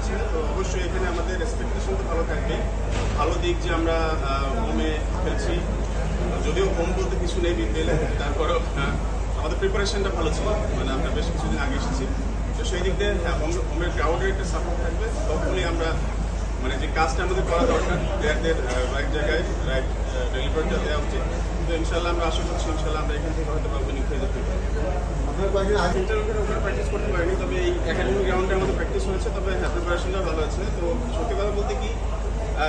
বলেছেন, তো অবশ্যই এখানে আমাদের এক্সপেকটেশন তো ভালো থাকবে। ভালো দিক যে আমরা হোমে খেলছি, যদিও হোম বলতে কিছু নেই বিপিএলে, তারপরেও আমাদের প্রিপারেশনটা ভালো ছিল, মানে আমরা বেশ কিছুদিন আগে এসেছি। তো সেই দিক দিয়ে হোমের ক্রাউডের একটা সাপোর্ট থাকবে, তখনই আমরা মানে যে কাজটা আমাদের করা দরকার প্লেয়ারদের রাইট জায়গায় রাইট ডেলিভারিটা দেওয়া উচিত। তো ইনশাল্লাহ আমরা আশা করছি ইনশাল্লাহ আমরা এখান থেকে হয়তো উইনিং হয়ে যেতে পারি। ওখানে প্র্যাকটিস করতে পারিনি, তবে এই একাডেমিক গ্রাউন্ডে আমাদের প্র্যাকটিস হয়েছে, তবে প্রিপারেশনটা ভালো আছে। তো সত্যি কথা বলতে কি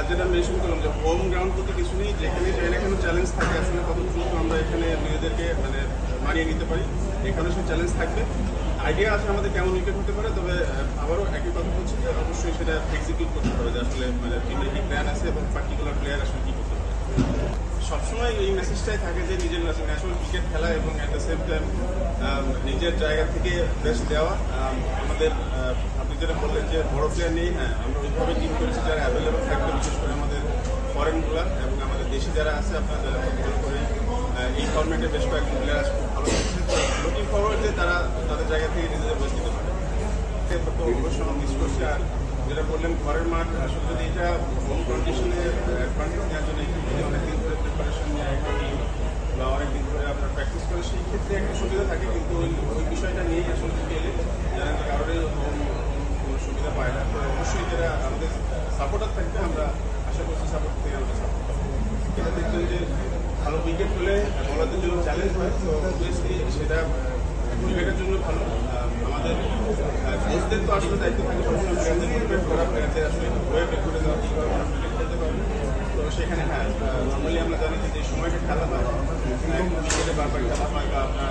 যেটা মেনশন করলাম যে হোম গ্রাউন্ড বলতে কিছু নেই, যেখানে যাই না কেন চ্যালেঞ্জ থাকে আসলে কত দ্রুত আমরা এখানে নিজেদেরকে মানে মানিয়ে নিতে পারি, এখানে সেই চ্যালেঞ্জ থাকবে। আইডিয়া আছে আমাদের কেমন উইকেট হতে পারে, তবে আবারও একই কথা হচ্ছে যে অবশ্যই সেটা এক্সিকিউট করতে হবে যে আসলে মানে টিমের কি প্ল্যান আছে এবং পার্টিকুলার প্লেয়ার আসলে কী করতে পারে। সবসময় এই মেসেজটাই থাকে যে নিজের ন্যাশনাল ক্রিকেট খেলা এবং অ্যাট দ্য সেম টাইম নিজের জায়গা থেকে বেস্ট দেওয়া। আমাদের আপনি যেটা বললেন যে বড় প্লেয়ার নেই, হ্যাঁ আমরা ওইভাবে টিম করেছি যারা অ্যাভেলেবল থাকবে, বিশেষ করে আমাদের ফরেনগুলো এবং আমাদের দেশি যারা আছে আপনার যারা ভালো করে এই ফর্মেটে বেশ কয়েকজন প্লেয়ার আছে খুব ভালো করছে। লুকিং ফরওয়ার্ড যে তারা তাদের জায়গা থেকে নিজেদের বেস্ট দিতে পারে, তো অবশ্যই আমরা মিস করছি। আর যেটা বললেন ঘরের মাঠ, আসলে যদি এটা হোম কন্ডিশনে অ্যাডভান্টেজ নেওয়ার জন্য যদি অনেকদিন ধরে প্রিপারেশন নেয় একটা টিম বা অনেকদিন ধরে আপনার প্র্যাকটিস করে, সেই ক্ষেত্রে একটা সুবিধা থাকে। কিন্তু ওই বিষয়টা নিয়েই আসলে গেলে যারা কারোর কোনো সুবিধা পায় না। তো অবশ্যই যারা আমাদের সাপোর্টার থাকবে, আমরা আশা করছি সাপোর্ট থেকে আমরা সাপোর্ট পাবো। এটা দেখবেন যে ভালো উইকেট হলে বলারদের জন্য চ্যালেঞ্জ হয়, তো অবভিয়াসলি সেটা ক্রিকেটের জন্য ভালো। আমাদের কোচদের তো আসলে দায়িত্ব থাকে সবসময় প্লেয়ারদের মোটিভেট করা, প্লেয়ারদের আসলে ওয়ে বের করে দেওয়া কীভাবে ওরা ক্রিকেট খেলতে পারবে। তো সেখানে হ্যাঁ নর্মালি আমরা জানি যে সময়টা খেলা হয় উইকেটে বারবার খেলা হয় বা আপনার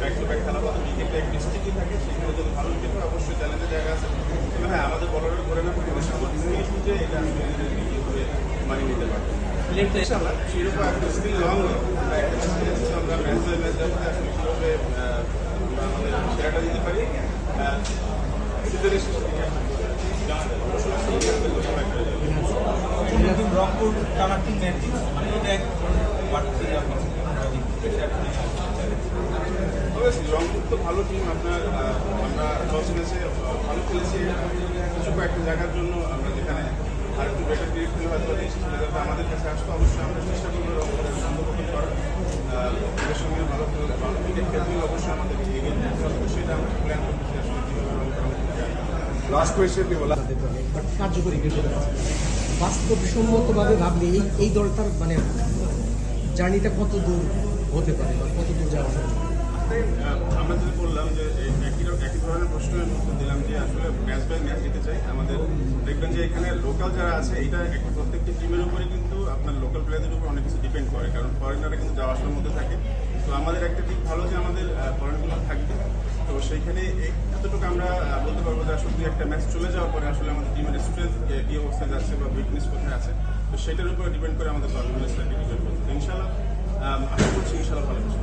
ব্যাক টু ব্যাক খেলা হয়, তো উইকেটটা একটু স্টিকি থাকে, সেখানে যদি ভালো উইকেট হয় অবশ্যই চ্যালেঞ্জের জায়গা আছে। তবে হ্যাঁ আমাদের বলারের করে না যে এটা আসলে কীভাবে মানিয়ে নিতে পারবে সেরকম একটা স্টিল লং আমরা ম্যাচ বাই ম্যাচ যাবো আসলে কীভাবে আমাদের সেরাটা দিতে পারি। রংপুর টানা 3 ম্যাচ মানে এটা রংপুর তো ভালো টিম, আপনার আমরা টস ম্যাচে ভালো খেলেছি, কিছু কয়েকটা জায়গার জন্য আমরা যেখানে আর একটু বেটার ক্রিকেট খেলে হয়তো রেজাল্টটা আমাদের কাছে আসতো। অবশ্যই আমরা চেষ্টা করবো রংপুরের সন্দেহ করার, ওদের সঙ্গে ভালো ক্রিকেট খেলতে হলে অবশ্যই আমাদের এগিয়ে যেতে হবে, সেটা আমরা প্ল্যান করতেছি আসলে কীভাবে রংপুর। লাস্ট কোয়েশ্চেন বলা কার্যকরী ক্রিকেট বাস্তবসম্মতভাবে ভাবলে এই দলটার মানে জার্নিটা কত দূর হতে পারে বা কত দূর যাওয়া যাবে? আমরা যদি বললাম যে একই ধরনের প্রশ্নের উত্তর দিলাম যে আসলে ম্যাচ বাই ম্যাচ যেতে চাই। আমাদের দেখবেন যে এখানে লোকাল যারা আছে, এইটা একটা প্রত্যেকটি টিমের উপরে কিন্তু আপনার লোকাল প্লেয়ারদের উপর অনেক কিছু ডিপেন্ড করে, কারণ ফরেনাররা কিন্তু যাওয়া আসার মধ্যে থাকে। তো আমাদের একটা দিক ভালো যে আমাদের ফরেনগুলো থাকবে, তো সেইখানে এতটুকু আমরা বলতে পারবো যে আসলে একটা ম্যাচ চলে যাওয়ার পরে আসলে আমাদের টিমের স্ট্রেংথ কী অবস্থায় যাচ্ছে বা উইকনেস কোথায় আছে, তো সেটার উপরে ডিপেন্ড করে আমাদের পারফরমেন্সটাকে ডিপেন্ড করছে। ইনশাল্লাহ আশা করছি ইনশাল্লাহ ভালো কিছু।